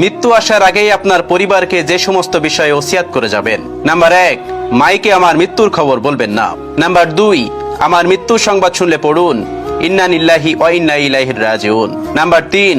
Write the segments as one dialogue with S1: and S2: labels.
S1: মৃত্যু আসার আগেই আপনার পরিবারকে যে সমস্ত বিষয়ে ওসিয়াত করে যাবেন। নাম্বার 1, মাইকে আমার মৃত্যুর খবর বলবেন না। নাম্বার 2, আমার মৃত্যুর সংবাদ শুনলে পড়ুন ইন্না লিল্লাহি ওয়া ইন্না ইলাইহি রাজিউন। নাম্বার 3,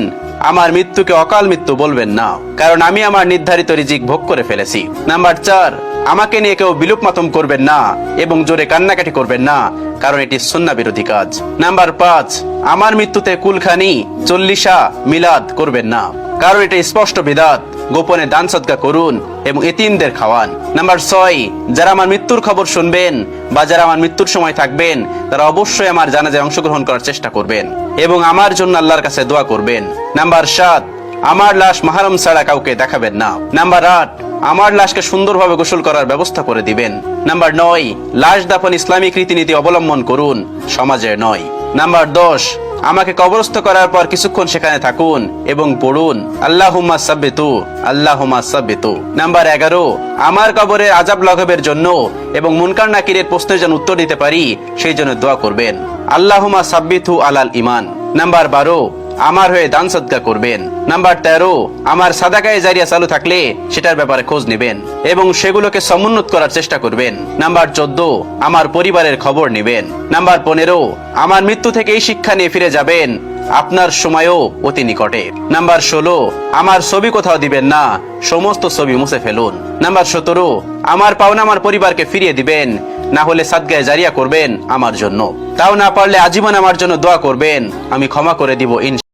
S1: আমার মৃত্যুকে অকাল মৃত্যু বলবেন না, কারণ আমি আমার নির্ধারিত রিজিক ভোগ করে ফেলেছি। নাম্বার 4, আমাকে নিয়ে কেউ বিলুপ মাতম করবেন না এবং জোরে কান্নাকাটি করবেন না, কারণ এটি সুন্নাহ বিরোধী কাজ। নাম্বার 5, আমার মৃত্যুতে কুলখানি, চল্লিশা, মিলাদ করবেন না, কারণ এটা স্পষ্ট বিদাত। গোপনে দান সদকা করুন এবং এতিমদের খাওয়ান। নাম্বার 6, যারা আমার মৃত্যুর খবর শুনবেন বা যারা আমার মৃত্যুর সময় থাকবেন তারা অবশ্যই আমার জানাজায় অংশগ্রহণ করার চেষ্টা করবেন এবং আমার জন্য আল্লাহর কাছে দোয়া করবেন। নাম্বার 7, আমার লাশ মাহরম ছাড়া কাউকে দেখাবেন না। নাম্বার 8, আমার লাশকে সুন্দরভাবে গোসল করার ব্যবস্থা করে দিবেন। নাম্বার 9, লাশ দাফন ইসলামিক রীতিনীতি অবলম্বন করুন, সমাজে নয়। নাম্বার 10, আমাকে কবরস্থ করার পর কিছুক্ষণ সেখানে থাকুন এবং পড়ুন আল্লাহুম্মা সাব্বিতু আল্লাহুম্মা সাব্বিতু। নাম্বার 11, আমার কবরে আযাব লাঘবের জন্য এবং মুনকার নাকিরের প্রশ্নের জন্য উত্তর দিতে পারি সেই জন্য দোয়া করবেন আল্লাহুম্মা সাব্বিতু আলাল ঈমান। নাম্বার 12, আমার হয়ে দান সদকা করবেন। নাম্বার 13, আমার সাদাকায়ে জারিয়া চালু থাকলে সেটার ব্যাপারে খোঁজ নেবেন এবং সেগুলোকে সমুন্নত করার চেষ্টা করবেন। নাম্বার 14, আমার পরিবারের খবর নেবেন। নাম্বার 15, আমার মৃত্যু থেকে এই শিক্ষা নিয়ে ফিরে যাবেন আপনার সময়ও অতি নিকটে। নাম্বার 16, আমার ছবি কোথাও দিবেন না, সমস্ত ছবি মুছে ফেলুন। নাম্বার 17, আমার পাওনা আমার পরিবারকে ফিরিয়ে দিবেন, না হলে সাদগায়ে জারিয়া করবেন আমার জন্য। তাও না পারলে আজীবন আমার জন্য দোয়া করবেন, আমি ক্ষমা করে দিব ইনশাআল্লাহ।